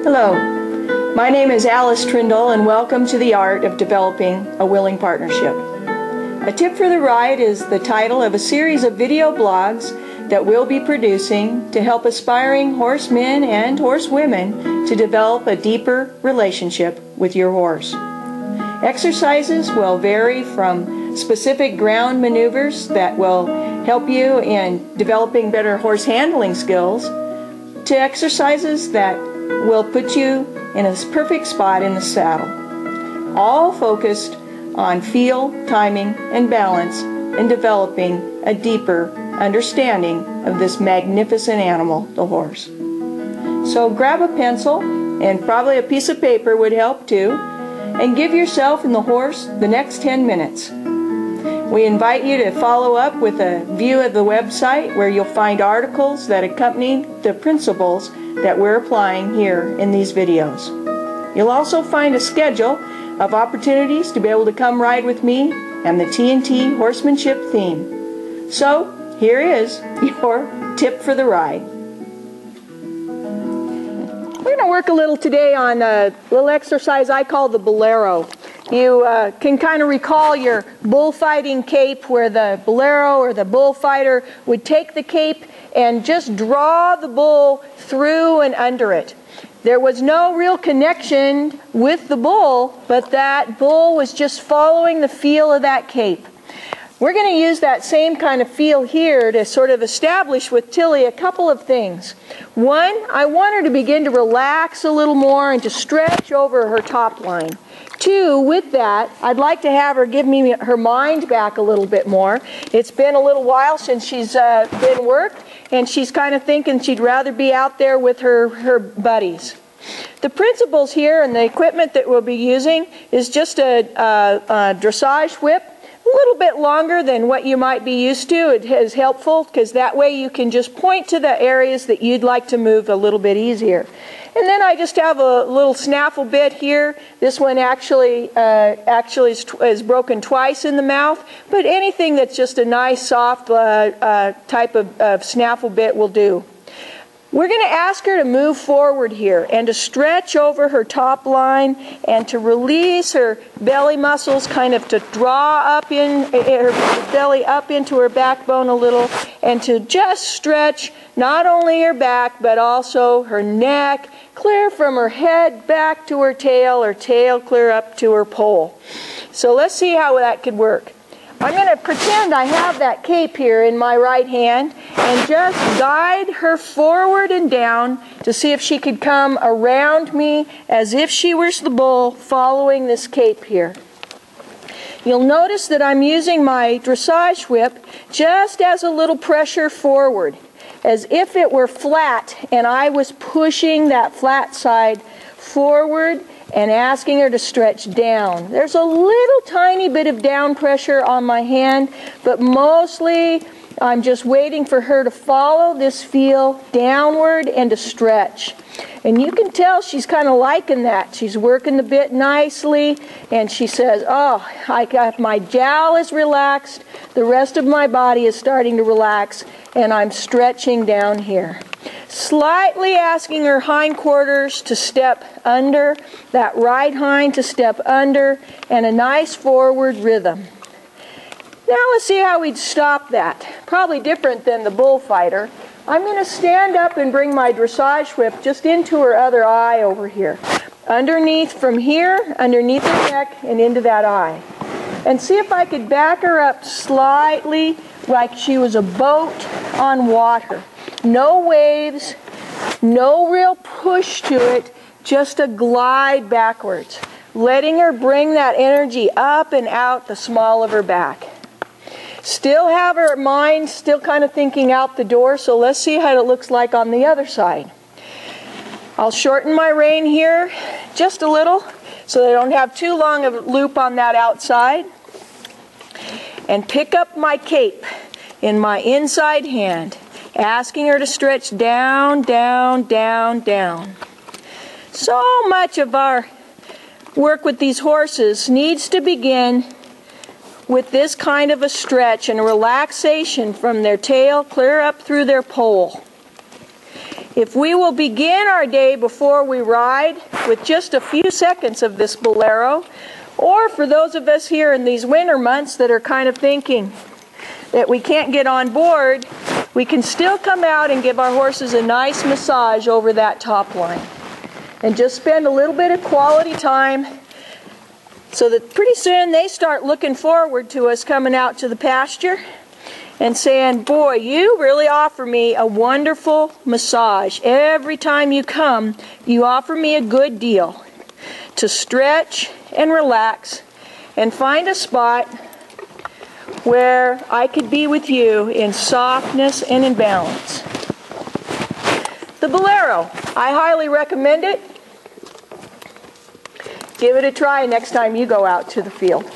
Hello, my name is Alice Trindle and welcome to the art of developing a willing partnership. A Tip for the Ride is the title of a series of video blogs that we'll be producing to help aspiring horsemen and horsewomen to develop a deeper relationship with your horse. Exercises will vary from specific ground maneuvers that will help you in developing better horse handling skills to exercises that will put you in a perfect spot in the saddle, all focused on feel, timing, and balance in developing a deeper understanding of this magnificent animal, the horse. So grab a pencil, and probably a piece of paper would help too, and give yourself and the horse the next 10 minutes. We invite you to follow up with a view of the website where you'll find articles that accompany the principles that we're applying here in these videos. You'll also find a schedule of opportunities to be able to come ride with me and the T&T horsemanship theme. So here is your tip for the ride. We're going to work a little today on a little exercise I call the Bolero. You can kind of recall your bullfighting cape where the Bolero or the bullfighter would take the cape and just draw the bull through and under it. There was no real connection with the bull, but that bull was just following the feel of that cape. We're going to use that same kind of feel here to sort of establish with Tilly a couple of things. One, I want her to begin to relax a little more and to stretch over her top line. Two, with that, I'd like to have her give me her mind back a little bit more. It's been a little while since she's been worked, and she's kind of thinking she'd rather be out there with her buddies. The principles here and the equipment that we'll be using is just a dressage whip. A little bit longer than what you might be used to. It is helpful because that way you can just point to the areas that you'd like to move a little bit easier. And then I just have a little snaffle bit here. This one actually is broken twice in the mouth, but anything that's just a nice soft type of snaffle bit will do. We're going to ask her to move forward here and to stretch over her top line and to release her belly muscles, kind of to draw up in her belly up into her backbone a little, and to just stretch not only her back but also her neck, clear from her head back to her tail clear up to her pole. So let's see how that could work. I'm going to pretend I have that cape here in my right hand and just guide her forward and down to see if she could come around me as if she was the bull following this cape here. You'll notice that I'm using my dressage whip just as a little pressure forward, as if it were flat and I was pushing that flat side forward and asking her to stretch down. There's a little tiny bit of down pressure on my hand, but mostly I'm just waiting for her to follow this feel downward and to stretch. And you can tell she's kind of liking that. She's working the bit nicely, and she says, oh, my jowl is relaxed, the rest of my body is starting to relax, and I'm stretching down here. Slightly asking her hindquarters to step under, that right hind to step under, and a nice forward rhythm. Now let's see how we'd stop that. Probably different than the bullfighter. I'm going to stand up and bring my dressage whip just into her other eye over here. Underneath from here, underneath her neck, and into that eye. And see if I could back her up slightly like she was a boat on water. No waves, no real push to it, just a glide backwards. Letting her bring that energy up and out the small of her back. Still have her mind still kind of thinking out the door, so let's see how it looks like on the other side. I'll shorten my rein here just a little so I don't have too long of a loop on that outside. And pick up my cape in my inside hand, asking her to stretch down, down, down, down. So much of our work with these horses needs to begin with this kind of a stretch and a relaxation from their tail clear up through their pole. If we will begin our day before we ride with just a few seconds of this Bolero, or for those of us here in these winter months that are kind of thinking that we can't get on board, we can still come out and give our horses a nice massage over that top line. And just spend a little bit of quality time so that pretty soon they start looking forward to us coming out to the pasture and saying, boy, you really offer me a wonderful massage. Every time you come, you offer me a good deal to stretch and relax and find a spot where I could be with you in softness and in balance. The Bolero, I highly recommend it. Give it a try next time you go out to the field.